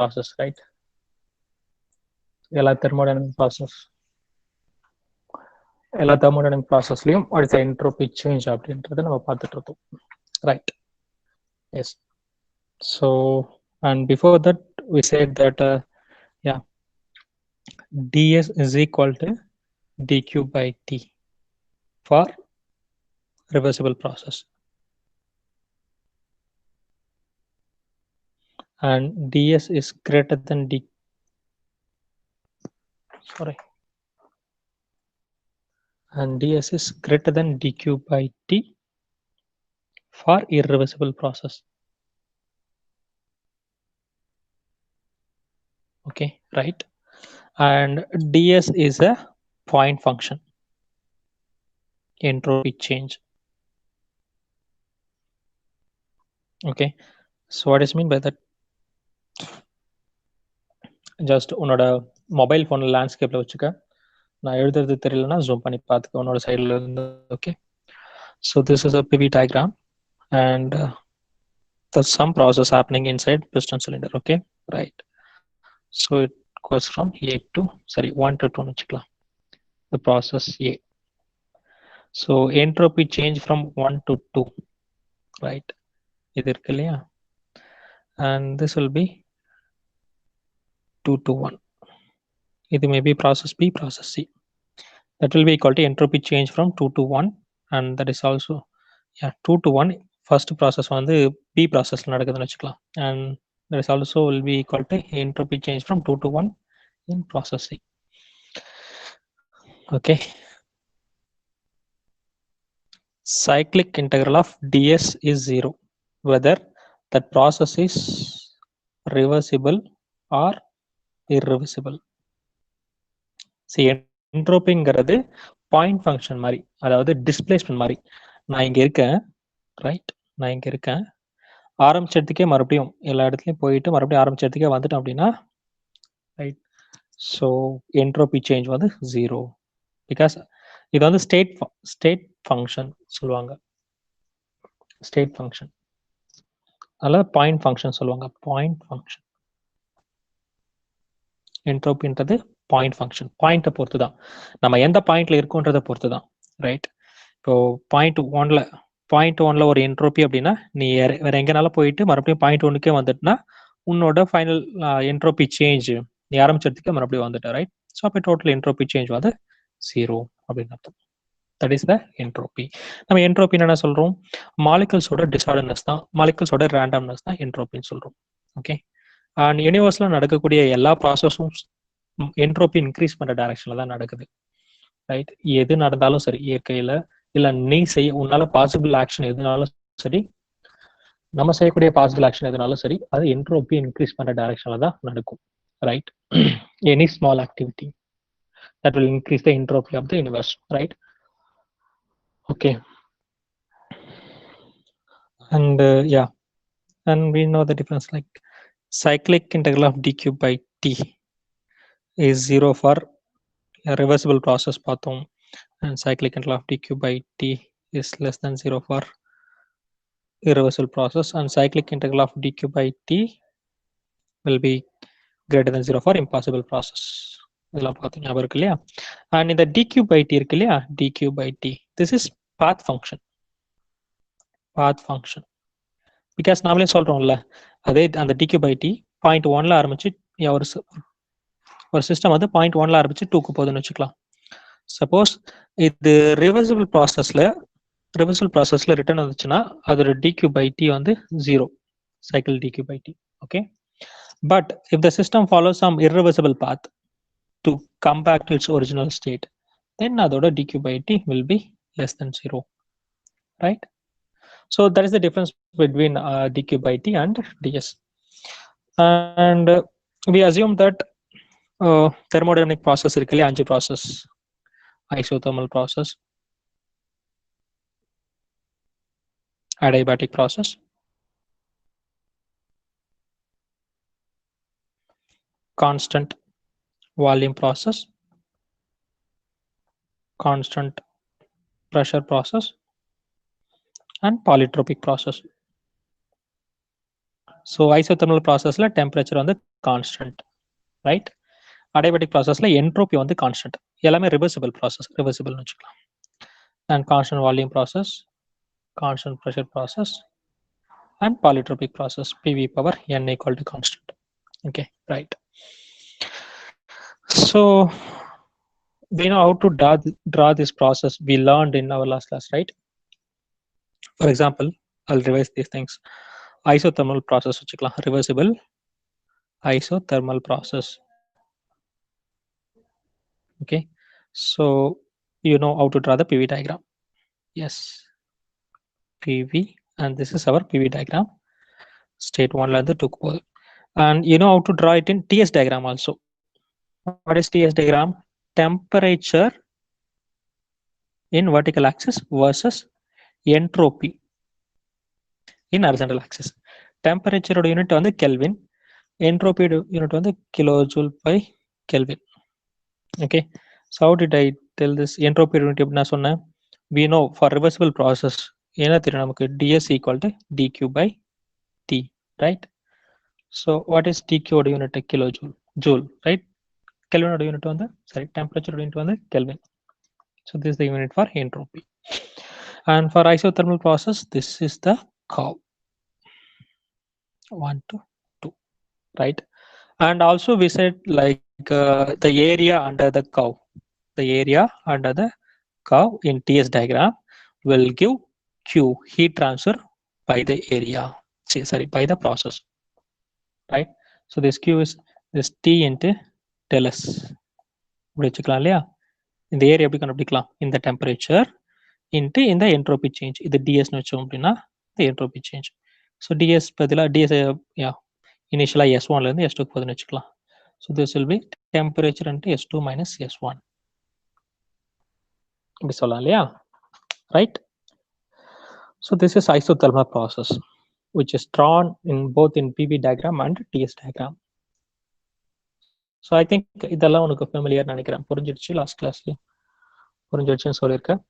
process, right? எல்லா thermodynamic process எல்லா thermodynamic processலயும் what is the entropy change அப்படின்றத நம்ம பார்த்துட்டு இருக்கோம், right? Yes. So and before that we said that yeah, ds is equal to dq by t for reversible process, and ds is greater than and ds is greater than dq by t for irreversible process. Okay, right? And ds is a point function, entropy change. Okay, so what does mean by that? Just உன்னோட mobile phone லேண்ட்ஸ்கேப்ல வச்சுக்க, நான் எழுதுறது தெரியலனா zoom பண்ணி பார்த்துக்க உன்னோட சைடுல இருந்து. Okay, so this is a PV diagram and there's some process happening inside piston cylinder. Okay, right? So it goes from A to 1 to 2 வச்சுக்கலாம், the process A. So entropy change from 1 to 2, right? இது இருக்கு இல்லையா, and this will be 2 to 1. It may be process B, process C. That will be equal to entropy change from 2 to 1, and that is also 2 to 1. First process வந்து B process நடக்குதுன்னு வச்சுக்கலாம், and that is also will be equal to entropy change from 2 to 1 in process C. Okay, cyclic integral of ds is 0 whether that process is reversible or irreversible. See, என்ட்ரோபிங்கிறது point function மாதிரி, அதாவது displacement மாதிரி. நான் இங்க இருக்கேன், right? நான் இங்க இருக்கேன், ஆரம்பிச்ச இடத்துக்கே மறுபடியும் எல்லா இடத்துலையும் போயிட்டு மறுபடியும் ஆரம்பிச்ச இடத்துக்கே வந்துட்டோம் அப்படின்னா, ரைட்? ஸோ என்ட்ரோபி சேஞ்ச் வந்து 0, பிகாஸ் இது வந்து ஸ்டேட் ஃபங்க்ஷன் சொல்லுவாங்க, ஸ்டேட் ஃபங்க்ஷன் அல்லது பாயிண்ட் ஃபங்க்ஷன் சொல்லுவாங்க, பாயிண்ட் ஃபங்க்ஷன். என்ட்ரோபின்றது பாயிண்ட் ஃபங்க்ஷன், பாயிண்ட்டை பொறுத்து தான், நம்ம எந்த பாயிண்ட்ல இருக்கோன்றதை பொறுத்து தான், ரைட்? இப்போ பாயிண்ட் ஒன்ல ஒரு என்ட்ரோபி அப்படின்னா, நீ வேற எங்கனால போயிட்டு மறுபடியும் பாயிண்ட் ஒன்னுக்கே வந்துட்டுனா உன்னோட ஃபைனல் என்ட்ரோபி சேஞ்ச் நீ ஆரம்பிச்சதுக்கு மறுபடியும் வந்துட்ட, ரைட்? ஸோ அப்போ டோட்டல் என்ட்ரோபி சேஞ்ச் வந்து 0 அப்படின்னு அர்த்தம். That is the entropy. நம்ம என்ட்ரோபின்னு என்ன சொல்றோம்? மாலிகல்ஸோட டிஸார்டர்னஸ் தான், மாலிகல்ஸோட ரேண்டம்னஸ் தான் என்ட்ரோபின்னு சொல்றோம். ஓகே, அண்ட் யூனிவர்ஸ்ல நடக்கக்கூடிய எல்லா ப்ராசஸும் என்ட்ரோபி இன்க்ரீஸ் பண்ற டைரக்ஷன்ல தான் நடக்குது, ரைட்? எது நடந்தாலும் சரி, இயற்கையில இல்ல நீ உன்னால பாசிபிள் ஆக்ஷன் எதுனாலும் சரி, நம்ம செய்யக்கூடிய பாசிபிள் ஆக்ஷன் எதுனாலும் சரி, அது என்ட்ரோபி இன்க்ரீஸ் பண்ற டைரக்ஷன்ல தான் நடக்கும், right? Any small activity that will increase the entropy of the universe, right? Okay, and yeah, and we know the difference, like cyclic integral of dq by t is 0 for a reversible process பார்த்தோம், and cyclic integral of dq by t is less than 0 for irreversible process, and cyclic integral of dq by t will be greater than 0 for impossible process. இதெல்லாம் பார்த்து ஞாபகம் இருக்கு இல்லையா? And இந்த dq by t இருக்கு இல்லையா, dq by t, this is path function, path function. Because நாமளே சொல்றோம்ல, அதே அந்த dq by t பாயிண்ட் 1ல ஆரம்பிச்சு ஒரு சிஸ்டம் வந்து பாயிண்ட் 1ல ஆரம்பிச்சு 2க்கு போகுதுன்னு வச்சுக்கலாம். சப்போஸ் இது ரிவர்சிபிள் ப்ராசஸ்ல ரிட்டர்ன் வந்துச்சுன்னா அதோட dq by t வந்து 0, cycle dq by t. Okay, but if the system follows some irreversible path to come back to its original state, then அதோட dq by t will be less than 0, right? So that is the difference between dq by t and ds. And we assume that thermodynamic process இருக்கு இல்லையா, 5 process: isothermal process, adiabatic process, constant volume process, constant pressure process, and polytropic process. So isothermal processல temperature வந்து constant, right? Adiabatic processல entropy வந்து constant. எல்லாமே reversible process, reversible னு வச்சுக்கலாம். And constant volume process, constant pressure process, and polytropic process, PV power n equal to constant. Okay, right. So we know how to draw this process we learned in our last class, right? For example, I'll revise these things. Isothermal process வச்சுக்கலாம், reversible isothermal process. Okay, so you know how to draw the PV diagram. Yes, PV, and this is our PV diagram. State 1 la irundhu 2 போகுது. And you know how to draw it in TS diagram also. What is TS diagram? Temperature in vertical axis versus entropy in horizontal axis. Temperature oda unit வந்து Kelvin, entropy unit வந்து kilojoule by Kelvin. Okay, so how did I tell this? Entropy unit எப்படி நான் சொன்னேன்? We know for reversible process என்ன தெரியும் நமக்கு? ds equal to dq by t, right? So what is dq oda unit? Kilojoule, joule, right? Kelvin oda unit வந்து, sorry, temperature oda unit வந்து Kelvin. So this is the unit for entropy. And for isothermal process, this is the curve 1 to 2, right? And also we said like the area under the curve, the area under the curve in TS diagram will give Q, heat transfer by the area, sorry, by the process, right? So this Q is this T into del S. இப்படி வச்சுக்கலாம் இல்லையா? இந்த area எப்படி கண்டுபிடிக்கலாம்? இந்த temperature into இந்த entropy change, இது டிஎஸ்னு வச்சோம் அப்படின்னா இந்த என்ட்ரோபி சேஞ்ச். ஸோ டிஎஸ் பதிலாக டிஎஸ் இனிஷியலாக S1லேருந்து S2 போகுதுன்னு வச்சுக்கலாம். So this will be temperature into S2 minus S1 இப்படி சொல்லலாம் இல்லையா? Right. So this is isothermal process which is drawn in both in PV diagram and TS diagram. So I think இதெல்லாம் உனக்கு familiar நினைக்கிறேன். புரிஞ்சிடுச்சு? Last கிளாஸ்ல புரிஞ்சிடுச்சுன்னு சொல்லியிருக்கேன்.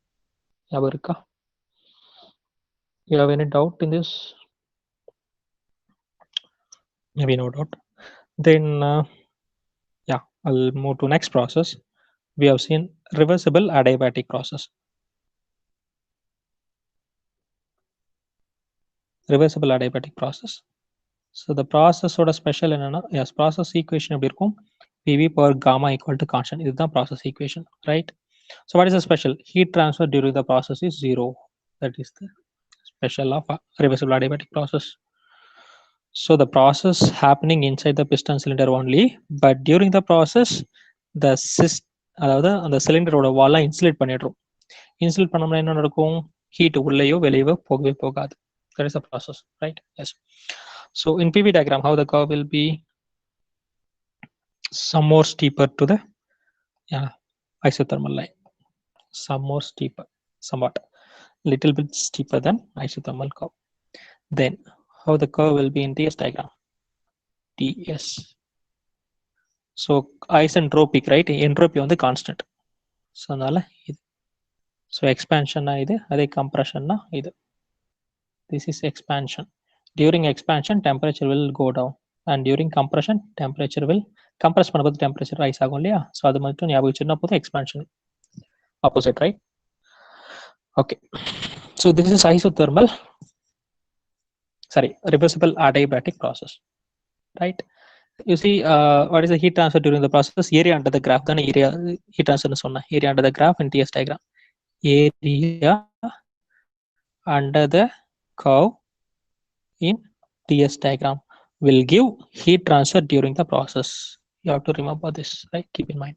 ஞாபகம் இருக்கா? You have any doubt in this? Maybe no doubt. Then yeah, I'll move to next process. We have seen reversible adiabatic process. Reversible adiabatic process. So the process oda special enna, yes, process equation எப்படி இருக்கும்? PV power gamma equal to constant. இதுதான் process equation, right? So what is the special? Heat transfer during the process is 0. That is the special of reversible adiabatic process. So the process happening inside the piston cylinder only, but during the process the அதாவது அந்த சிலிண்டரோட வால்லாம் insulate பண்ணிடுறோம். Insulate பண்ணோம்னா என்ன நடக்கும்? Heat உள்ளேயோ வெளியவோ போகவே போகாது. That is the process, right? Yes. So in PV diagram, how the curve will be some more steeper to the isothermal line, some more steeper, somewhat little bit steeper than isothermal curve. Then how the curve will be in TS diagram? TS. So isentropic, right? Entropy on the constant. So அதனால இது. So expansion na இது, அதே compression na இது. This is expansion. During expansion, temperature will go down, and during compression, temperature will compress பண்ணும்போது temperature rise ஆகும் இல்லையா? So அது மட்டும் ஞாபகம் வச்சுன்னா போதும். expansion opposite, right? Okay. So this is isothermal, sorry, reversible adiabatic process, right? You see, what is the heat transfer during the process? Area under the graph, then area heat transfer nu sonna. Area under the graph in TS diagram. Area under the curve in TS diagram will give heat transfer during the process. You have to remember this, right? Keep in mind.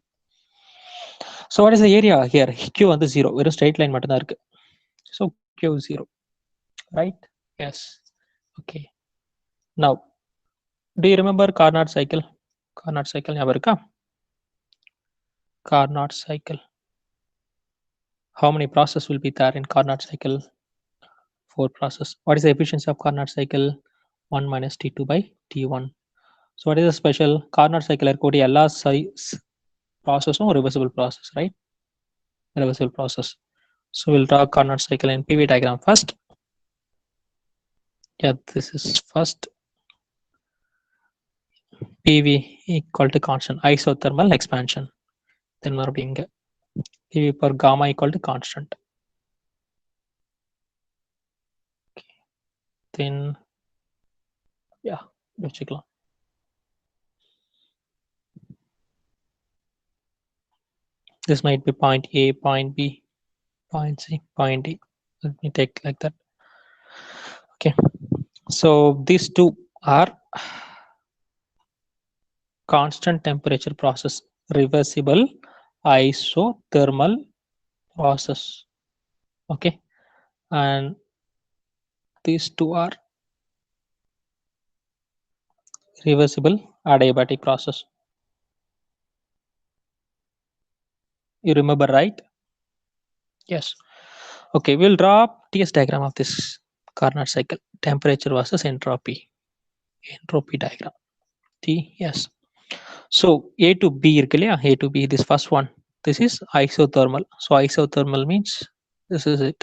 So what is the area here? Q on the 0. Very straight line mattum da irukku. So Q 0, right? Yes. Okay. Now, do you remember Carnot cycle? Carnot cycle ஞாபகம் இருக்கா? Carnot cycle. How many processes will be there in Carnot cycle? 4 processes. What is the efficiency of Carnot cycle? 1 minus T2 by T1. So what is the special? Carnot cycle இருக்கக்கூடிய எல்லா processum reversible process, right? Reversible process. So we'll draw Carnot cycle in PV diagram first. Yeah, this is first. PV equal to constant, isothermal expansion. Then மறுபடியும் இங்க PV per gamma equal to constant. Okay. Then yeah, வச்சுக்கலாம். This might be point A, point B, point C, point D. Let me take like that. Okay. So these two are constant temperature process, reversible isothermal process. Okay. And these two are reversible adiabatic process. You remember, right? Yes. Okay, we'll draw TS diagram of this Carnot cycle. Temperature versus entropy. Entropy diagram. TS. So A to B இருக்கு இல்லையா? A to B, this first one. This is isothermal. So isothermal means this is it.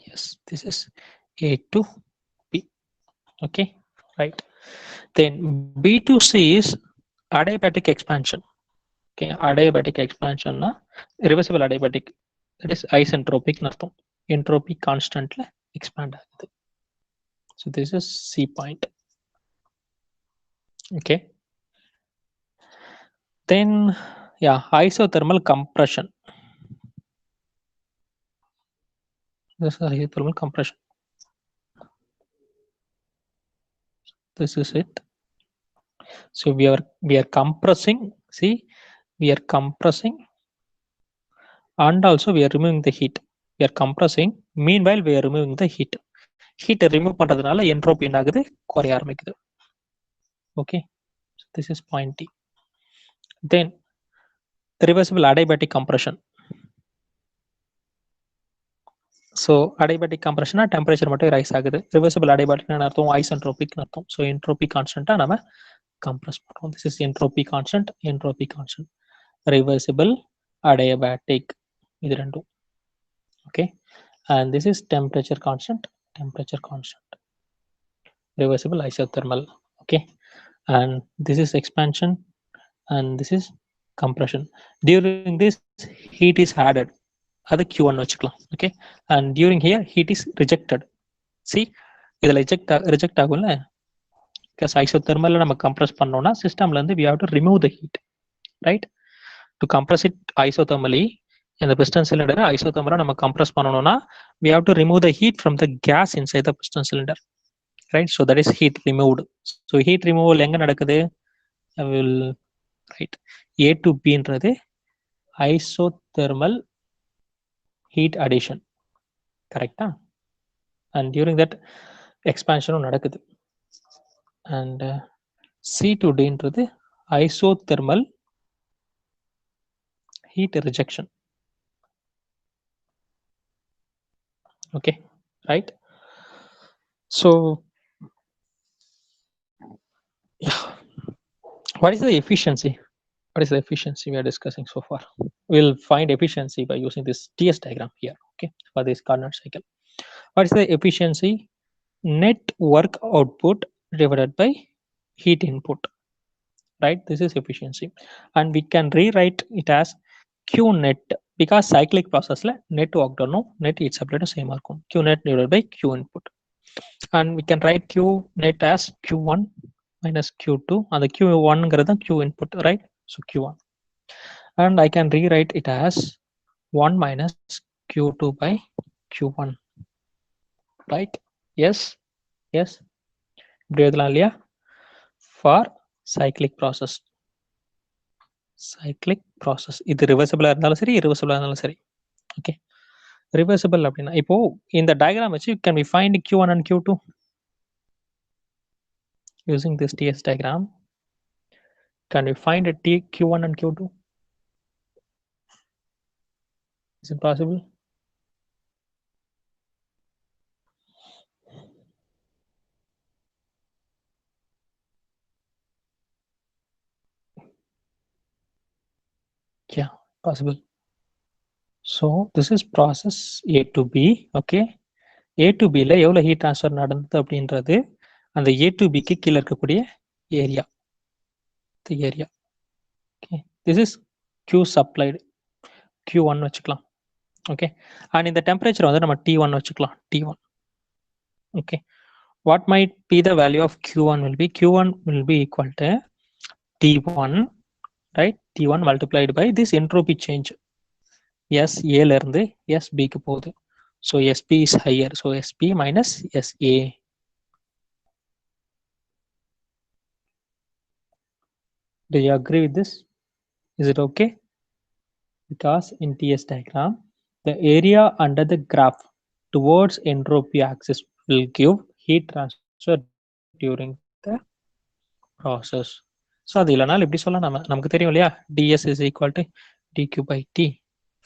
Yes, this is A to B. Okay, right. Then B to C is adiabatic expansion. Okay, adiabatic expansion na reversible adiabatic, that is isentropic அர்த்தம். Entropy constantly expand ஆகுது. So this is C point. Okay. Then yeah, isothermal compression. This is isothermal compression. This is it. So we are compressing. See, we are compressing, and also we are removing the heat. We are compressing. Meanwhile, we are removing the heat. Heat remove பண்றதுனால entropy என்ன ஆகுது? குறைய ஆரம்பிக்குது. Okay. So this is point D. Then reversible adiabatic compression. So adiabatic compression temperature மட்டும் rice ஆகுது. reversible adiabatic அர்த்தம் isentropic அர்த்தம். So entropy constant நம்ம compress பண்றோம். This is entropy constant, entropy constant. Reversible adiabatic இது ரெண்டும். Okay, and this is temperature constant, temperature constant. Reversible isothermal. Okay, and this is expansion and this is compression. During this heat is added, அது Q1 வச்சுக்கலாம். Okay, and during here heat is rejected. See, இதில் reject ஆகும்ல, because isothermal நம்ம compress பண்ணோம்னா சிஸ்டம்ல இருந்து we have to remove the heat, right? To compress it isothermally, in the piston cylinder isothermal நம்ம compress பண்ணனும்னா we have to remove the heat from the gas inside the piston cylinder, right? So that is heat removed. So heat removal எங்க நடக்குது? I will write A to B ன்றது isothermal heat addition, correctா? And during that expansion நடக்குது. And C to D ன்றது isothermal heat rejection. Okay, right? So yeah, what is the efficiency? What is the efficiency we are discussing so far? We'll find efficiency by using this TS diagram here. Okay, for this Carnot cycle. What is the efficiency? Net work output divided by heat input, right? This is efficiency, and we can rewrite it as Q net, because cyclic process la net work done, net heat supply to same இருக்கும். Q net divided by Q input, and we can write Q net as Q1 minus Q2, and the Q1 ங்கிறது Q input, right? So Q1, and I can rewrite it as 1 minus Q2 by Q1, right? Yes, yes, இப்படி எழுதலாம் இல்லையா? For cyclic process, cyclic process, இது ரிவர்சிபிளா இருந்தாலும் சரி, irreversible இருந்தாலும் சரி. Okay, reversible அப்படின்னா இப்போ இந்த diagram வச்சு can we find Q1 and Q2 using this TS diagram? Can we find a Q1 and Q2? Is it possible? Yeah, possible. So this is process A to B. Okay, A to B ல எவ்வளவு heat transfer நடந்தது அப்படின்றது அந்த A to B க்கு கீழே இருக்கக்கூடிய area, the area. Okay, this is Q supplied, Q1 வச்சுக்கலாம். Okay, and இந்த temperature வந்து நம்ம T1 வச்சுக்கலாம், T1. Okay, what might be the value of Q1 will be, Q1 will be equal to T1, right? T1 multiplied by this entropy change. S A ல இருந்து S B க்கு போகுது. So SB is higher. So SB minus SA. Do you agree with this? Is it okay? Because in TS diagram, the area under the graph towards entropy axis will give heat transfer during the process. So அது இல்லைனாலும் எப்படி சொல்லலாம், நமக்கு தெரியும் இல்லையா, ds is equal to dq by t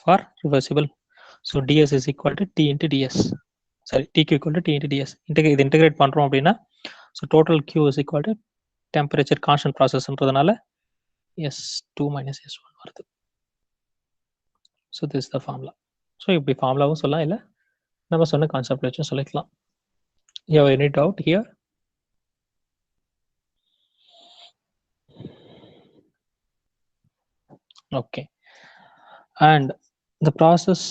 for reversible. So ds is equal to t into ds. Sorry, dq equal to t into ds. இது integrate பண்றோம் அப்படின்னா, so total q is equal to temperature constant processன்றதுனால S2 minus S1 வருது. So this is the formula. So இப்படி ஃபார்முலாவும் சொல்லலாம், இல்லை நம்ம சொன்ன concept வச்சும் சொல்லிக்கலாம். You have any doubt here? Okay. And the process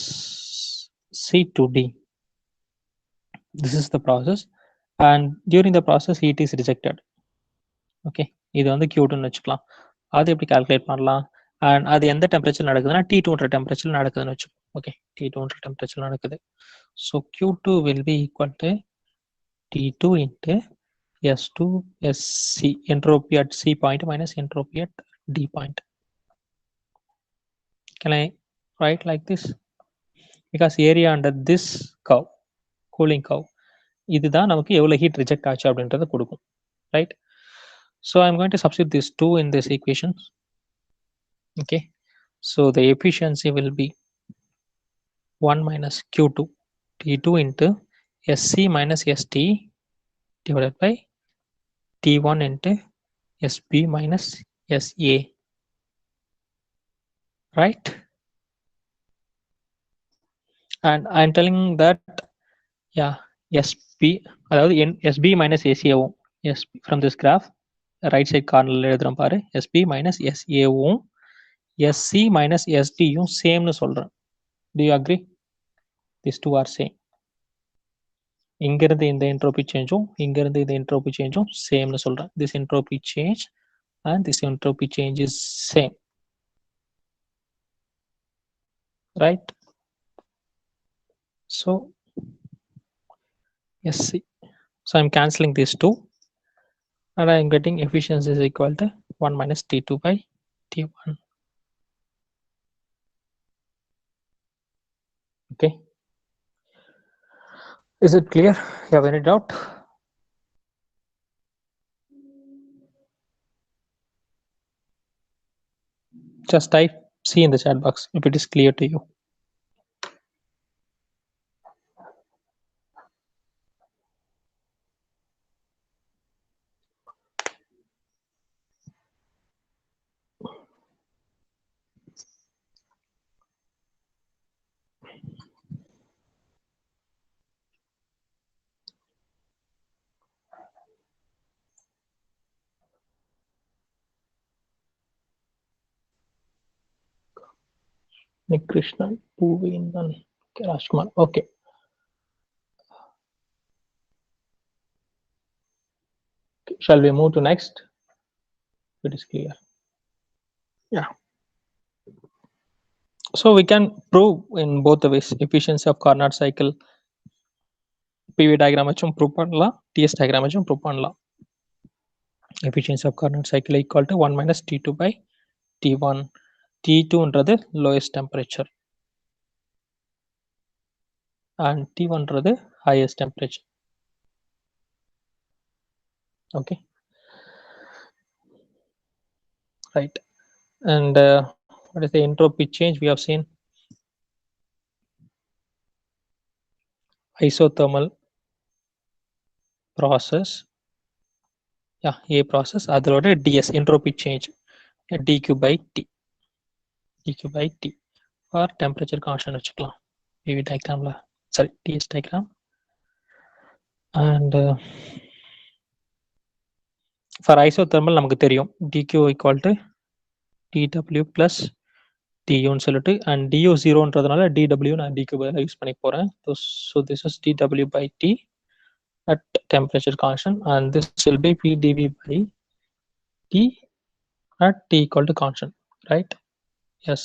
C to D. This is the process, and during the process heat is rejected. Okay, இது வந்து Q2 வச்சுக்கலாம். அது எப்படி கால்குலேட் பண்ணலாம், அண்ட் அது எந்த டெம்பரேச்சர் நடக்குதுன்னா T2ன்ற டெம்பரேச்சர் நடக்குதுன்னு வச்சுக்கோம். ஓகே, T2ன்ற டெம்பரேச்சர் நடக்குது. So Q2 will be equal to T2 into S2 SC, entropy at C point minus entropy at D point. Can I write like this? Because area under this curve, cooling curve, இதுதான் நமக்கு எவ்வளவு heat reject ஆச்சு அப்படின்றத கொடுக்கும், right? So I'm going to substitute this 2 in this equation. Okay, so the efficiency will be 1 minus Q2 T2 into SC minus ST divided by T1 into SB minus SA, right? And I'm telling that, yeah, SB, அதாவது SB minus SA SB from this graph right side கார்னர்ல எழுதுறோம் பாரு, SB minus SAவும் SC minus SDயும் சேம்னு சொல்றேன். Do you agree? These two are same. இங்கிருந்து இந்த என்ட்ரோபி சேஞ்சும் இங்கிருந்து இந்த என்ட்ரோபி சேஞ்சும் சேம்னு சொல்றேன். This entropy change and this entropy change is same, right? So SC, so I'm cancelling these two and I'm getting efficiency is equal to 1 minus T2 by T1. Okay, is it clear? You have any doubt? Just type C in the chat box if it is clear to you. Nick Krishnan, Puvindan, okay, Rajkumar. Okay. Shall we move to next? It is clear. Yeah. So we can prove in both the ways. Efficiency of Carnot cycle PV diagram வச்சும் prove பண்ணலாம், TS diagram வச்சும் prove பண்ணலாம். Efficiency of Carnot cycle equal to 1 minus T2 by T1. T2ன்றது lowest temperature and T1ன்றது highest temperature. Okay, right. And what is the entropy change? We have seen isothermal process, yeah, A process, அதோட ds entropy change dq by t, dq by t for temperature constant வச்சுக்கலாம் PV diagramல, sorry TS diagram. And For isothermal நமக்கு தெரியும் dq equal to dw plus du ன்னு சொல்லிட்டு and du 0ன்றதுனால dw நான் dq பதிலா use பண்ணி போறேன். So this is dw by t at temperature constant and this will be pdv by t at t equal to constant, right? Yes.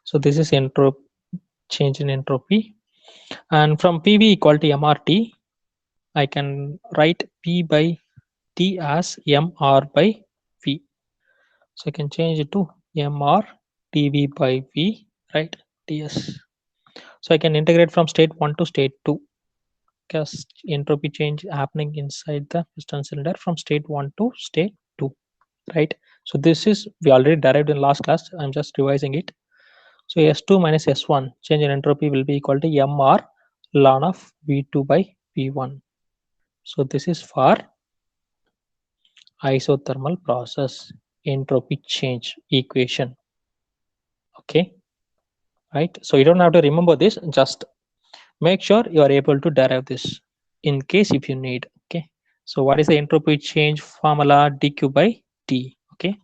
So this is change in entropy, and from pv equal to mrt I can write p by t as mr by v. So I can change it to mr dv by v, right? ds. So I can integrate from state 1 to state 2 because entropy change happening inside the piston cylinder from state 1 to state 2, right? So this is we already derived in last class. I'm just revising it. So S2 minus S1 change in entropy will be equal to mr ln of V2 by V1. So this is for isothermal process entropy change equation. Okay, right? So you don't have to remember this, just make sure you are able to derive this in case if you need. Okay, so what is the entropy change formula? dq by t. Okay,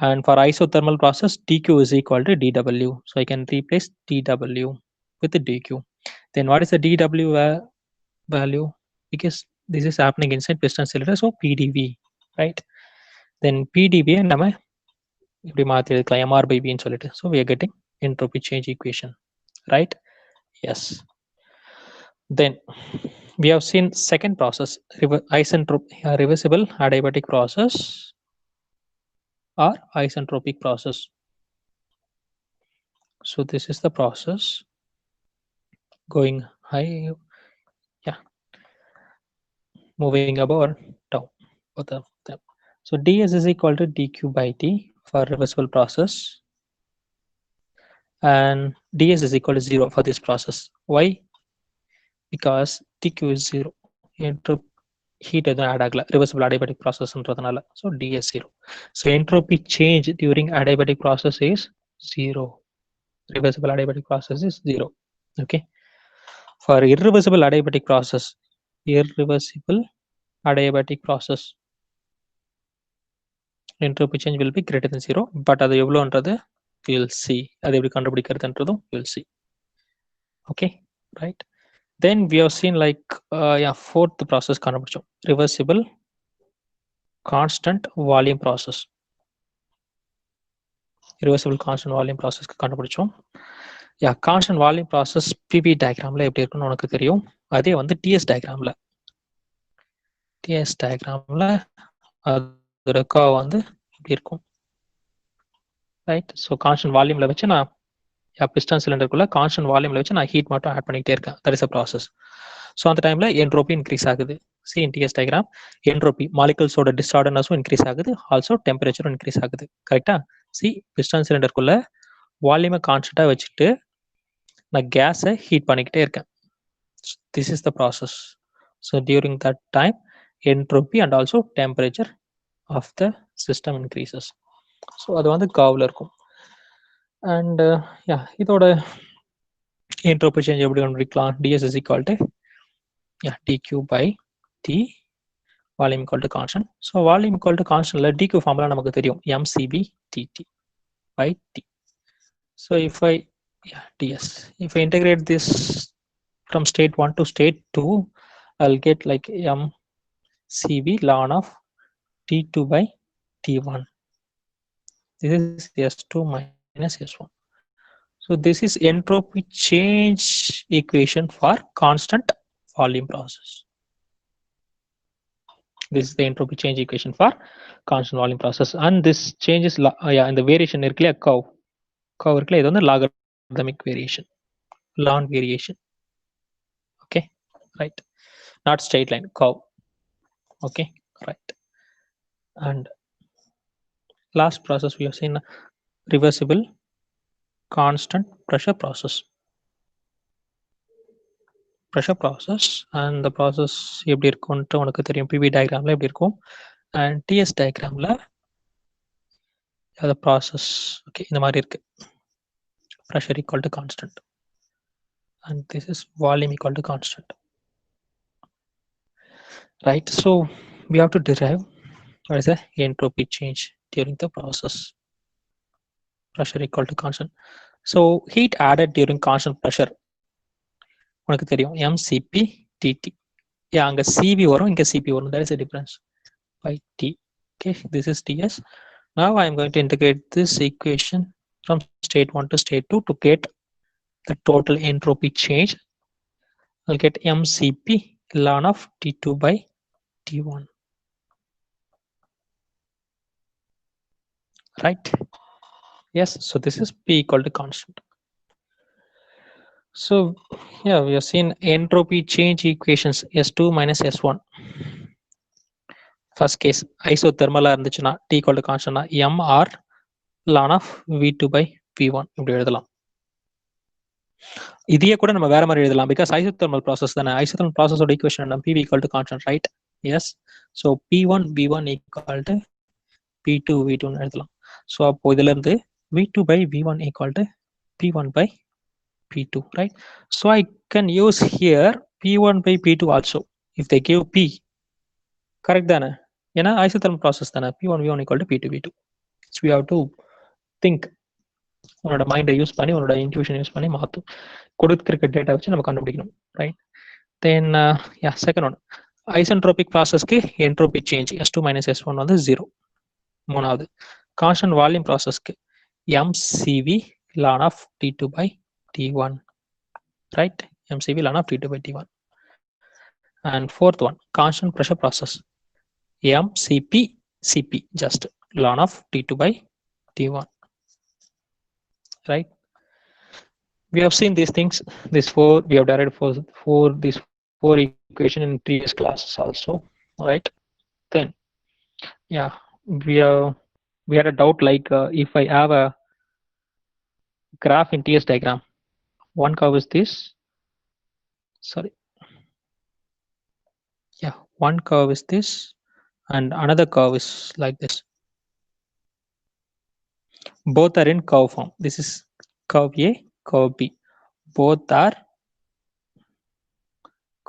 and for isothermal process dq is equal to dw, so I can replace dw with the dq. Then what is the dw value? Because this is happening inside piston cylinder, so pdv, right? Then pdv நம்ம இப்படி மாத்தி எடுக்கலாம் mr by v ன்னு சொல்லிட்டு. So we are getting entropy change equation, right? Yes. Then we have seen second process, reversible adiabatic process or isentropic process. So this is the process going high, yeah, moving above or down, both of them. So ds is equal to dq by t for reversible process, and ds is equal to 0 for this process. Why? Because dq is 0, heat எதுவும் add ஆகல reversible adiabatic processன்றதுனால. So ds 0. So entropy change during adiabatic process is 0. Reversible adiabatic process is 0. Okay. For irreversible adiabatic process, entropy change will be greater than 0. But அது எவ்வளோன்றது we'll see. அது எப்படி கண்டுபிடிக்கிறதுன்றதும் we'll see. Okay, right? Then we have seen like fourth process கண்டுபிடிச்சோம், reversible constant volume process. Reversible constant volume process கண்டுபிடிச்சோம். Constant volume process PV diagramல எப்படி இருக்குன்னு உனக்கு தெரியும். அதே வந்து TS diagramல அதோட curve வந்து இப்படி இருக்கும், right? So constant volumeல வச்சு நான் piston cylinderக்குள்ள constant volumeல வச்சு நான் heat மட்டும் add பண்ணிட்டே இருக்கேன். That is a process. So அந்த டைம்ல entropy increase ஆகுது. See in TS diagram, entropy molecules ஓட disorderness increase ஆகுது, also temperature increase ஆகுது. கரெக்ட்டா? See piston cylinderக்குள்ள வால்யூமை கான்ஸ்டன்ட்டா வச்சுட்டு நான் கேஸை ஹீட் பண்ணிக்கிட்டே இருக்கேன். This is the process. So during that time entropy and also temperature of the system increases. So அது வந்து கர்வ்ல இருக்கும். And இதோட entropy change எப்படி கண்டுபிடிக்கலாம்? ds is equal to dq by t, volume equal to constant. So volume equal to constant dq formula நமக்கு தெரியும், mcv dt by t. So if I ds, if I integrate this from state 1 to state 2, I'll get like mcv ln of t2 by t1. This is s2 minus s1. So this is entropy change equation for constant volume process. This is the entropy change equation for constant volume process, and this change is in the variation இருக்குல்ல, curve இருக்குல்ல, இது வந்து logarithmic variation, ln variation. Okay, right? Not straight line, curve. Okay, right. And last process we have seen reversible constant pressure process. Pressure process, and the process எப்படி இருக்கும்னு உனக்கு தெரியும், PV diagramல எப்படி இருக்கும், and TS diagramல the process okay இந்த மாதிரி இருக்கு. Pressure equal to constant, and this is volume equal to constant, right? So we have to derive What is the entropy change during the process? Pressure equal to constant. So heat added during constant pressure. உனக்கு தெரியும் mCp dt. Yeah, அங்க cv வரும், இங்க cp வரும். That is the difference by t. Okay, this is ts. Now I am going to integrate this equation from state 1 to state 2 to get the total entropy change. I'll get mCp ln of T2 by T1. Right? Yes, so this is P equal to constant. So yeah, we have seen entropy change equations S2 minus S1. First case, isothermal இருந்துச்சுன்னா T equal to constant mR ln of V2 by V1 இப்படி எழுதலாம். இதையே கூட நம்ம வேற மாதிரி எழுதலாம் because isothermal process தானே. Isothermal process ஓட equation என்ன? PV equal to constant, right? Yes. So P1 V1 equal to P2 V2 ன்னு எழுதலாம். So அப்போ இதுல இருந்து V2 by V1 equal to P1 by P2, right? So I can use here P1 by P2 also if they give P. Correct தானே? ஏன்னா isothermal process தானே. P1 V1 equal to P2 V2. So we have to think. உன்னோட மைண்டை use பண்ணி உன்னோட intuition use பண்ணி மாற்றும். கொடுத்துருக்க டேட்டா வச்சு நம்ம கண்டுபிடிக்கணும், right? Then second one, isentropic ப்ராசஸ்க்கு entropy change S2 minus S1 வந்து 0. மூணாவது, கான்ஸ்டன்ட் வால்யூம் ப்ராசஸ்க்கு mCv ln of T2 by T1, right? mCv ln of T2 by T1. And fourth one, constant pressure process mCp Cp just ln of T2 by T1, right? We have seen these things, these four, we have derived these four equation in previous classes also, right? Then yeah, we had a doubt like if I have a graph in TS diagram, one curve is this, sorry, yeah, one curve is this and another curve is like this. Both are in curve form. This is curve A, curve B. Both are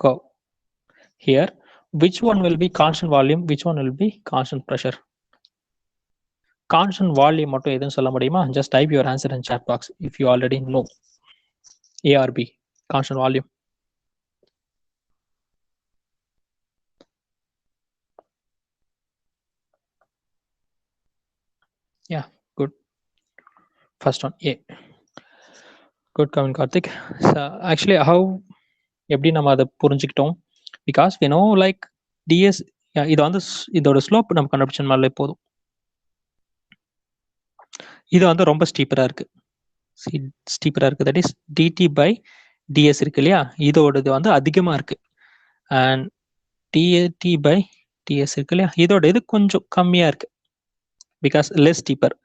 curve. Here, which one will be constant volume, which one will be constant pressure? Constant volume மட்டும் எதுன்னு சொல்ல முடியுமா? Just type your answer in chat box if you already know. A or B, constant volume. Yeah, good. First one, A. Good comment, Karthik. So actually, how எப்படி நம்ம அதை புரிஞ்சுக்கிட்டோம்? Because we know like ds, இது வந்து இதோட slope நம்ம கண்டுபிடிச்சனாலே போதும். இது வந்து ரொம்ப ஸ்டீப்பரா இருக்கு, ஸ்டீப்பரா இருக்கு. That is dt by ds இருக்கு இல்லையா, இதோடது வந்து அதிகமா இருக்கு. அண்ட் dt by ds இருக்கு இல்லையா, இதோட இது கொஞ்சம் கம்மியா இருக்கு. Because less steeper.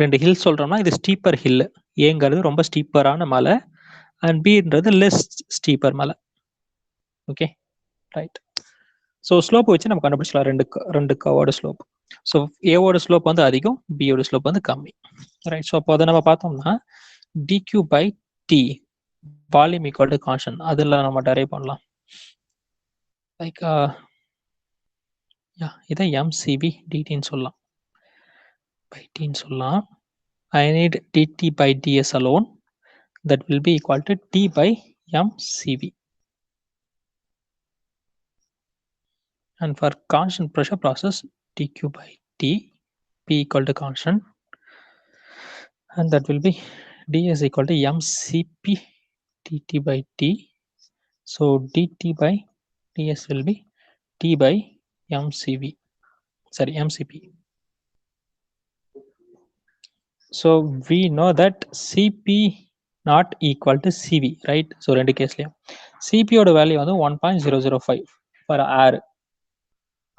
ரெண்டு ஹில் சொல்றோம்னா இது ஸ்டீப்பர் ஹில். ஏங்கிறது ரொம்ப ஸ்டீப்பரான மலை அண்ட் பின்றது லெஸ் ஸ்டீப்பர் மலை. Okay, right. ஸோ ஸ்லோப் வச்சு நம்ம கண்டுபிடிச்சலாம் ரெண்டு கவோட ஸ்லோப். ஸோ ஏவோட ஸ்லோப் வந்து அதிகம், பியோட ஸ்லோப் வந்து கம்மி, ரைட்? ஸோ அப்போ அதை நம்ம பார்த்தோம்னா dq by t volume equal to constant, அதில் நம்ம டெரைவ் பண்ணலாம். லைக் இதை mCv dtன்னு சொல்லலாம், by tன்னு சொல்லலாம். I need dt by ds alone, that will be equal to t by mCv. And for constant pressure process, dq by t, p equal to constant, and that will be ds equal to mCp dt by t. So dt by ds will be t by mCv, sorry, mCp. So we know that Cp not equal to Cv, right? So ரெண்டு கேஸ்லயும் Cp ஓட value வந்து 1.005 for air,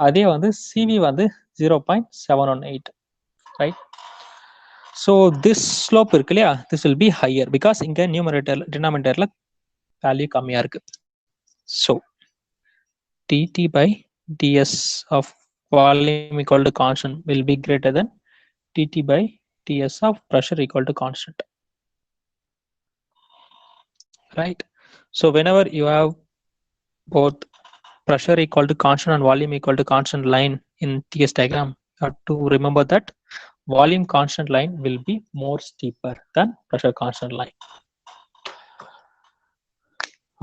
அதே வந்து Cv வந்து 0.718, right? So this slope இருக்கு இல்லையா, this will be higher because இங்க denominatorல value கம்மியா இருக்கு. So dt by ds of volume equal to constant will be greater than dt by ds of pressure equal to constant, right? So whenever you have both pressure equal to constant and volume equal to constant line in TS diagram, you have to remember that volume constant line will be more steeper than pressure constant line.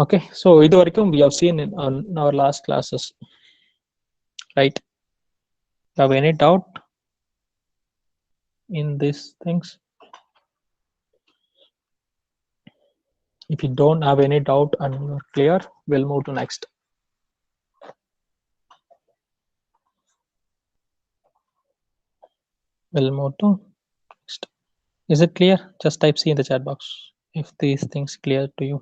Okay, so idu varaikum we have seen in our last classes, right? Have any doubt in these things? If you don't have any doubt and you're clear, we'll move to next. We'll move to next. Is it clear? Just type C in the chat box if these things clear to you.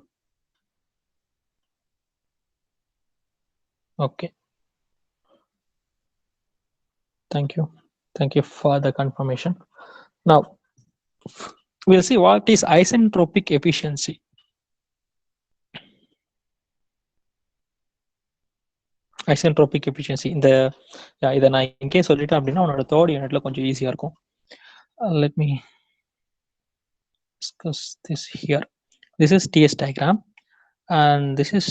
Okay. Thank you. Thank you for the confirmation. Now, we'll see what is isentropic efficiency. Isentropic efficiency. இந்த இதை நான் இங்கே சொல்லிட்டேன் அப்படின்னா உன்னோட third யூனிட்ல கொஞ்சம் ஈஸியா இருக்கும். Let me discuss this here. This is TS diagram and this is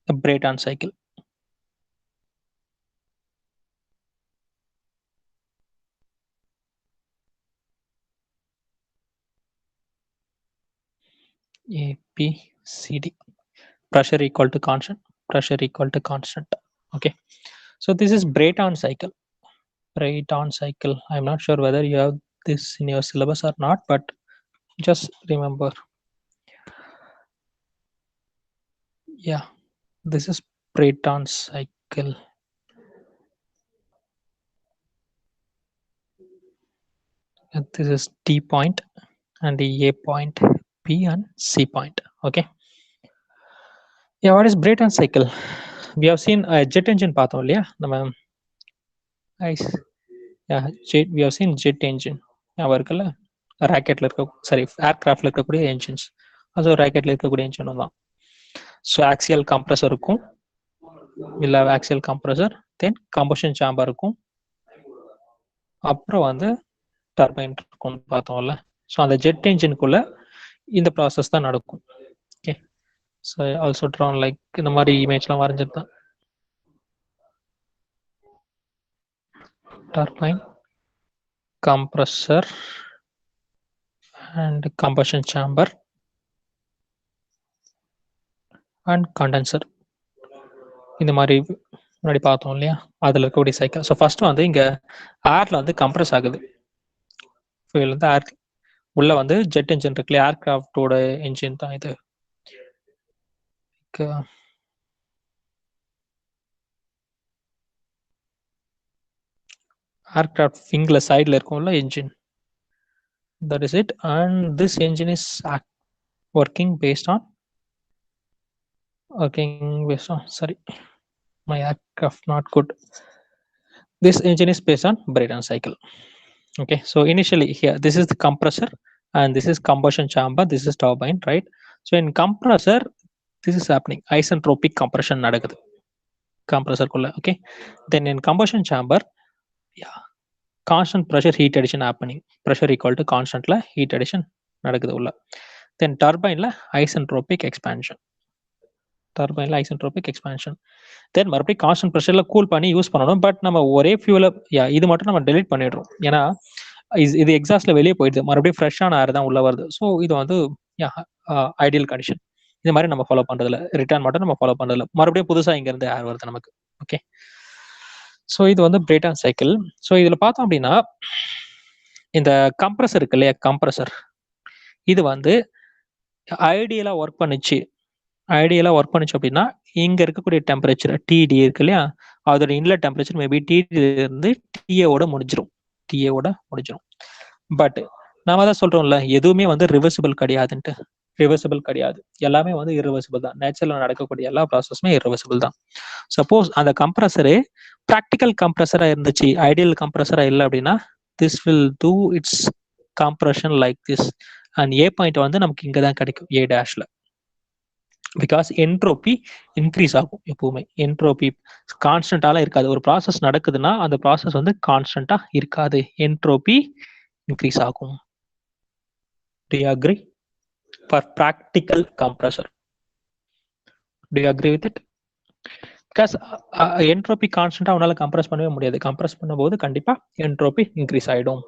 a Brayton cycle. A, B, C, D. Pressure equal to constant. Pressure equal to constant. Okay. So this is Brayton cycle. Brayton cycle. I'm not sure whether you have this in your syllabus or not, but just remember. Yeah, this is Brayton cycle. And this is D point and the A point, B and C point. Okay. Yeah, what is Brayton cycle? We have seen a jet engine path only. Yeah, nice. Yeah, we have seen jet engine. அவருக்குல்ல ராக்கெட்ல இருக்க sorry ஏர்கிராஃப்ட்ல இருக்கக்கூடிய engines அது ராக்கெட்ல இருக்கக்கூடிய engine தான். So axial compressor இருக்கும், இல்லை axial compressor, தென் combustion sambar இருக்கும், அப்புறம் வந்து டர்பைன் இருக்கும் பார்த்தோம்ல. ஸோ அந்த ஜெட் என்ஜினுக்குள்ள இந்த ப்ராசஸ் தான் நடக்கும். Okay, so also drawn like இந்த மாதிரி இமேஜ்லாம் வரைஞ்சிருந்தேன். turbine, compressor and combustion chamber and condenser. இந்த மாதிரி முன்னாடி பார்த்தோம் இல்லையா, அதில் இருக்கக்கூடிய சைக்கிள். ஸோ ஃபர்ஸ்ட் வந்து இங்கே ஏர்ல வந்து கம்ப்ரஸ் ஆகுது. ஃபியூல் வந்து ஏர் உள்ள வந்து ஜெட் என்ஜின் இருக்கு இல்லையா, ஏர்கிராஃப்டோட என்ஜின் தான் இது. ஏர்கிராஃப்ட் விங்ல சைடில் இருக்கும்ல engine, that is it, and this engine is working based on sorry, my aircraft not good. This engine is based on Brayton cycle. Okay, so initially here this is the compressor and this is combustion chamber, this is turbine, right? So in compressor this is happening, isentropic compression நடக்குது compressor குள்ள. Okay, then in combustion chamber, yeah, constant pressure heat addition happening, pressure equal to constant la heat addition நடக்குது உள்ள. Then turbine la isentropic expansion, turbine la isentropic expansion. தென் மறுபடியும் constant ப்ரெஷர்ல cool பண்ணி use பண்ணணும். But நம்ம ஒரே ஃபியூல இது மட்டும் நம்ம டெலிட் பண்ணிடுறோம், ஏன்னா இது எக்ஸாஸ்ட்ல வெளியே போயிடுது, மறுபடியும் ஃப்ரெஷ்ஷான ஏர் தான் உள்ள வருது. ஸோ இது வந்து ஐடியல் கண்டிஷன். இது மாதிரி நம்ம ஃபாலோ பண்றதுல ரிட்டர்ன் மட்டும் நம்ம ஃபாலோ பண்றதுல மறுபடியும் புதுசா இங்க இருந்து ஏர் வருது நமக்கு. ஓகே, ஸோ இது வந்து Brayton சைக்கிள். ஸோ இதுல பார்த்தோம் அப்படின்னா இந்த கம்ப்ரஸர் இருக்கு இல்லையா, கம்ப்ரஸர் இது வந்து ஐடியலா ஒர்க் பண்ணிச்சு அப்படின்னா இங்க இருக்கக்கூடிய டெம்பரேச்சர் டிடி இருக்கு இல்லையா, அதோட இன்லெட் டெம்பரேச்சர் மேபி டிடி இருந்து டிஏவோட முடிஞ்சிடும். பட் நாம தான் சொல்றோம்ல, எதுவுமே வந்து ரிவர்சிபிள் கிடையாதுன்ட்டு. ரிவர்சிபிள் கிடையாது, எல்லாமே வந்து இரிவர்சிபிள் தான். நேச்சுரல்ல நடக்கக்கூடிய எல்லா ப்ராசஸுமே இரிவர்சிபிள் தான். சப்போஸ் அந்த கம்ப்ரஸரு ப்ராக்டிக்கல் கம்ப்ரஸரா இருந்துச்சு, ஐடியல் கம்ப்ரஸரா இல்லை அப்படின்னா this will do it's compression like this, and A point வந்து நமக்கு இங்க தான் கிடைக்கும், ஏ டேஷ்ல. பிகாஸ் என்ட்ரோபி இன்க்ரீஸ் ஆகும். எப்பவுமே என்ட்ரோபி கான்ஸ்டன்டால இருக்காது. ஒரு ப்ராசஸ் நடக்குதுன்னா அந்த ப்ராசஸ் வந்து கான்ஸ்டன்டா இருக்காது, என்ட்ரோபி இன்க்ரீஸ் ஆகும். Do you agree? For practical compressor, do you agree with it? Because entropy கான்ஸ்டன்டா அவனால கம்ப்ரஸ் பண்ணவே முடியாது. கம்ப்ரஸ் பண்ணும்போது கண்டிப்பா என்ட்ரோபி இன்க்ரீஸ் ஆயிடும்.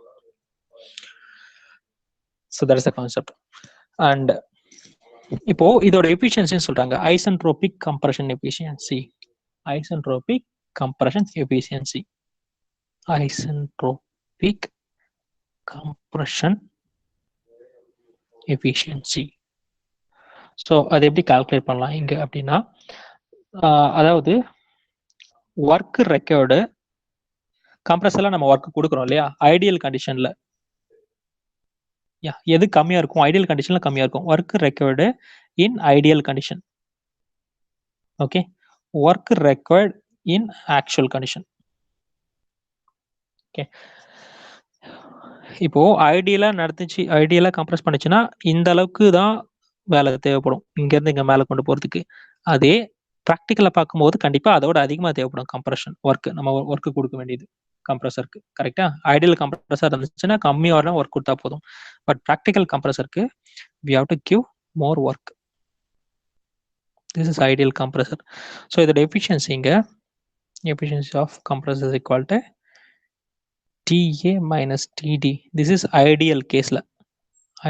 So that is the concept. And இப்போ இதோட எஃபிஷியன்சின்னு சொல்றாங்க isentropic compression efficiency. Isentropic compression efficiency. Isentropic compression efficiency. So அதை எப்படி கால்குலேட் பண்ணலாம் இங்க அப்படின்னா, அதாவது ஒர்க் ரெக்கார்டு கம்ப்ரஸர்ல நம்ம ஒர்க் கொடுக்குறோம் இல்லையா, ஐடியல் கண்டிஷன்ல எது கம்மியா இருக்கும், ஐடியல் கண்டிஷன்ல கம்மியா இருக்கும். ஒர்க் ரெக்கார்டு இன் ideal condition. Okay, work record இன் ஆக்சுவல் கண்டிஷன். ஓகே, இப்போ ஐடியலா நடந்துச்சு, ஐடியலா கம்ப்ரஸ் பண்ணுச்சுன்னா இந்த அளவுக்கு தான் வேலை தேவைப்படும் இங்க இருந்து இங்க மேல கொண்டு போறதுக்கு. அதே ப்ராக்டிக்கலா பார்க்கும்போது கண்டிப்பா அதோட அதிகமா தேவைப்படும் கம்ப்ரஷன் ஒர்க். நம்ம ஒர்க் கொடுக்க வேண்டியது கம்ப்ரஸருக்கு. கரெக்டா? ஐடியல் கம்ப்ரஸர் இருந்துச்சுன்னா கம்மியான ஒர்க் கொடுத்தா போதும். பட் ப்ராக்டிக்கல் கம்ப்ரஸருக்கு we have to give more work. This is ideal compressor. So இதோட efficiency இங்க, efficiency of compressor is equal to TA minus TD. This is ideal caseல,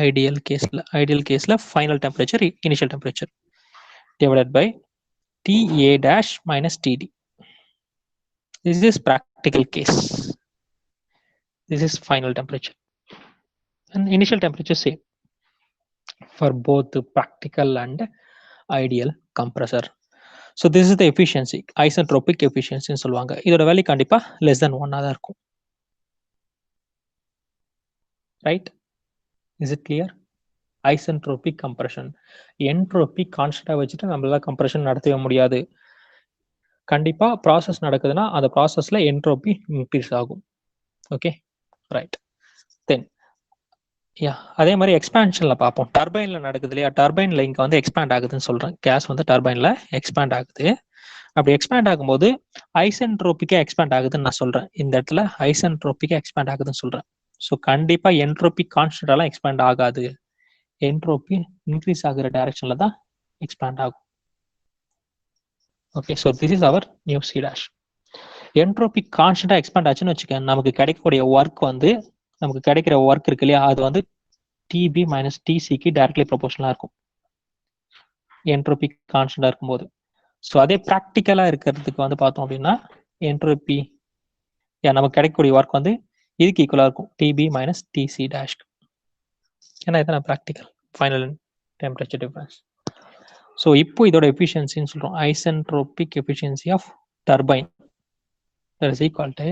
ideal caseல final temperature, initial temperature divided by TA dash minus TD. This is practical case. This is final temperature and initial temperature same for both the practical and ideal compressor. So this is the efficiency, isentropic efficiency சொல்லுவாங்க. இதோட value கண்டிப்பா less than 1 தான் இருக்கும். Right? Is it clear? Isentropic compression. Entropy கான்ஸ்டன்டா வச்சுட்டு நம்மளால compression நடத்தவே முடியாது. கண்டிப்பா process நடக்குதுன்னா அந்த ப்ராசஸ்ல என்ட்ரோபி இன்க்ரீஸ் ஆகும். Okay, right. தென் அதே மாதிரி எக்ஸ்பான்ஷன்ல பார்ப்போம். டர்பைன்ல நடக்குது இல்லையா, டர்பைன்ல இங்க வந்து எக்ஸ்பேண்ட் ஆகுதுன்னு சொல்றேன். கேஸ் வந்து டர்பைன்ல எக்ஸ்பேண்ட் ஆகுது. அப்படி எக்ஸ்பேண்ட் ஆகும்போது ஐசென்ட்ரோபிக்கா எக்ஸ்பேண்ட் ஆகுதுன்னு நான் சொல்றேன். இந்த இடத்துல ஐசென்ட்ரோபிக்கா எக்ஸ்பேண்ட் ஆகுதுன்னு சொல்றேன். ஸோ கண்டிப்பா என்ட்ரோபி கான்ஸ்டன்டாலாம் எக்ஸ்பேண்ட் ஆகாது. என்ட்ரோபி இன்க்ரீஸ் ஆகுற டைரக்ஷன்ல தான் எக்ஸ்பேண்ட் ஆகும். Okay, so this is our new C dash. Entropy கான்ஸ்டன்டா எக்ஸ்பேண்ட் ஆச்சுன்னு வச்சுக்கோங்க, நமக்கு கிடைக்கக்கூடிய ஒர்க் வந்து, நமக்கு கிடைக்கிற ஒர்க் இருக்கு இல்லையா, அது வந்து டிபி மைனஸ் டிசிக்கு டைரக்ட்லி ப்ரொபோஷனலா இருக்கும் என்ட்ரோபி கான்ஸ்டன்டா இருக்கும்போது. ஸோ அதே ப்ராக்டிக்கலா இருக்கிறதுக்கு வந்து பார்த்தோம் அப்படின்னா என்ட்ரோபி நமக்கு கிடைக்கக்கூடிய ஒர்க் வந்து இதுக்கு ஈக்குவலா இருக்கும், டிபி மைனஸ் டிசி டேஷ். ஏன்னா இதான் practical final temperature difference. So இப்போ இதோட எஃபிஷியன்சின்னு சொல்றோம் isentropic efficiency of turbine. That is equal to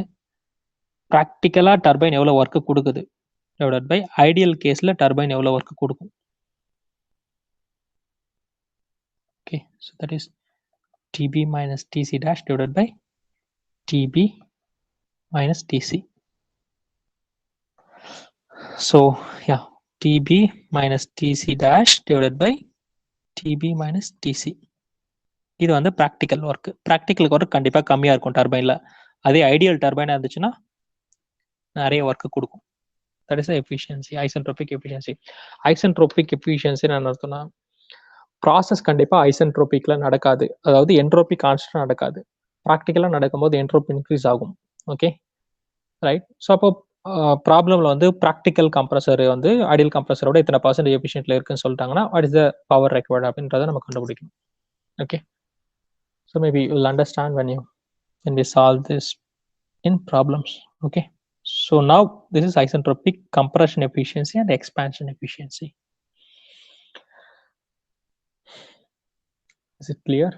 ப்ராக்டிக்கலா டர்பைன் எவ்வளவு ஒர்க் கொடுக்குது டிவைடட் பை ஐடியல் கேஸ்ல டர்பைன் எவ்வளவு ஒர்க் கொடுக்கும். Okay, so that is TB minus TC dash divided by TB minus TC. So yeah, TB minus TC dash divided by TB minus TC. இது வந்து practical work. Practical work கண்டிப்பாக கம்மியாக இருக்கும் டர்பைனில். அதே ideal டர்பைனாக இருந்துச்சுன்னா நிறைய ஒர்க் கொடுக்கும். That is efficiency, isentropic efficiency. Isentropic efficiency நான் அர்த்தம்னா ப்ராசஸ் கண்டிப்பாக ஐசென்ட்ரோபிக்கில் நடக்காது, அதாவது என்ட்ரோபி கான்ஸ்டன்ட் நடக்காது. ப்ராக்டிக்கலாக நடக்கும்போது என்ட்ரோபி இன்க்ரீஸ் ஆகும். Okay, right. ஸோ அப்போ ப்ராப்ளம்ல வந்து ப்ராக்டிக்கல் கம்ப்ரஸர் வந்து ஐடியல் கம்ப்ரஸரோட இத்தனை % எஃபிஷியன்ட்ல இருக்குன்னு சொல்லிட்டாங்கன்னா what is the power required அப்படின்றத நம்ம கண்டுபிடிக்கணும். Okay, so maybe you will understand when we solve this in problems. Okay, so now this is isentropic compression efficiency and expansion efficiency. Is it clear?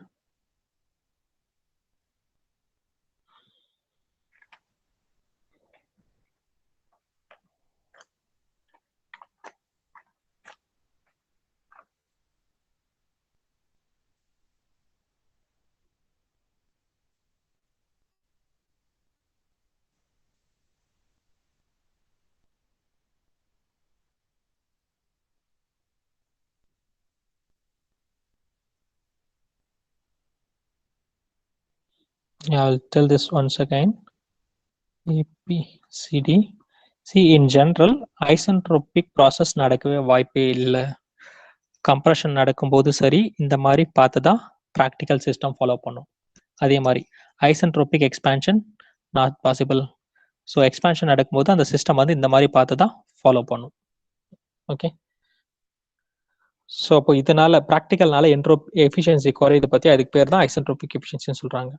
Yeah, I'll tell this once again. ABCD. See, in general, isentropic process நடக்கவே வாய்ப்பே இல்லை. Compression நடக்கும்போது சரி இந்த மாதிரி பார்த்து தான் practical system follow பண்ணும். அதே மாதிரி isentropic expansion not possible. So expansion நடக்கும்போது அந்த சிஸ்டம் வந்து இந்த மாதிரி பார்த்து தான் ஃபாலோ பண்ணும். ஓகே, ஸோ அப்போ இதனால ப்ராக்டிக்கல்னால எஃபிஷியன்சி குறையுது பற்றி, அதுக்கு பேர் தான் ஐசென்ட்ரோபிக் எஃபிஷியன்சின்னு சொல்கிறாங்க.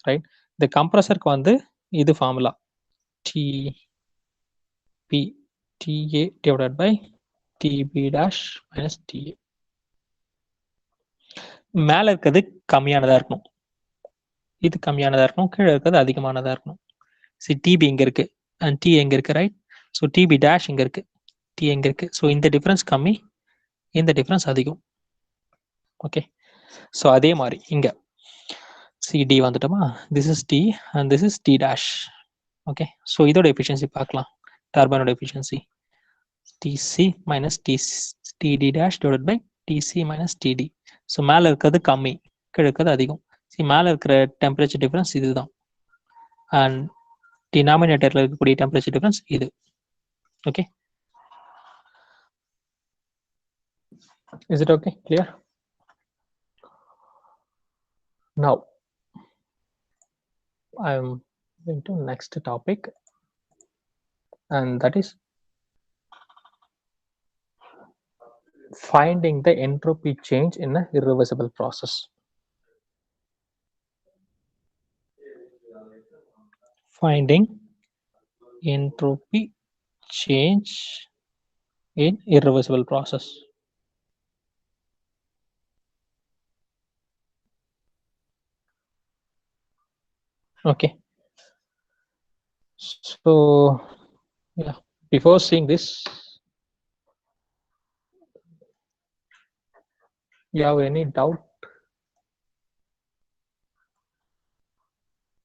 ரைட், இந்த கம்ப்ரஸருக்கு வந்து இது formula TP TA divided by TB dash minus TA. மேலே இருக்கிறது கம்மியானதாக இருக்கணும், இது கம்மியானதாக இருக்கணும், கீழே இருக்கிறது அதிகமானதாக இருக்கணும். சரி, TB இங்கே இருக்கு அண்ட் T எங்கே இருக்கு, ரைட்? ஸோ TB டேஷ் இங்கே இருக்கு, T எங்கே இருக்கு. ஸோ இந்த டிஃப்ரென்ஸ் கம்மி, இந்த டிஃப்ரென்ஸ் அதிகம். ஓகே, ஸோ அதே மாதிரி இங்கே CD வந்துட்டோமா, this is T and this is T dash. Okay, so இதோட எஃபிஷியன்சி பார்க்கலாம். டர்பைனோட எஃபிஷியன்சி TC minus TD dash divided by TC minus TD. So மேலே இருக்கிறது கம்மி, கீழே இருக்கிறது அதிகம். மேலே இருக்கிற டெம்பரேச்சர் டிஃபரன்ஸ் இதுதான், அண்ட் டினாமினேட்டரில் இருக்கக்கூடிய டெம்பரேச்சர் டிஃபரன்ஸ் இது. Okay, is it okay, clear? Now I am going to next topic, and that is finding the entropy change in an irreversible process. Finding entropy change in irreversible process. Okay, so yeah, before seeing this, you have any doubt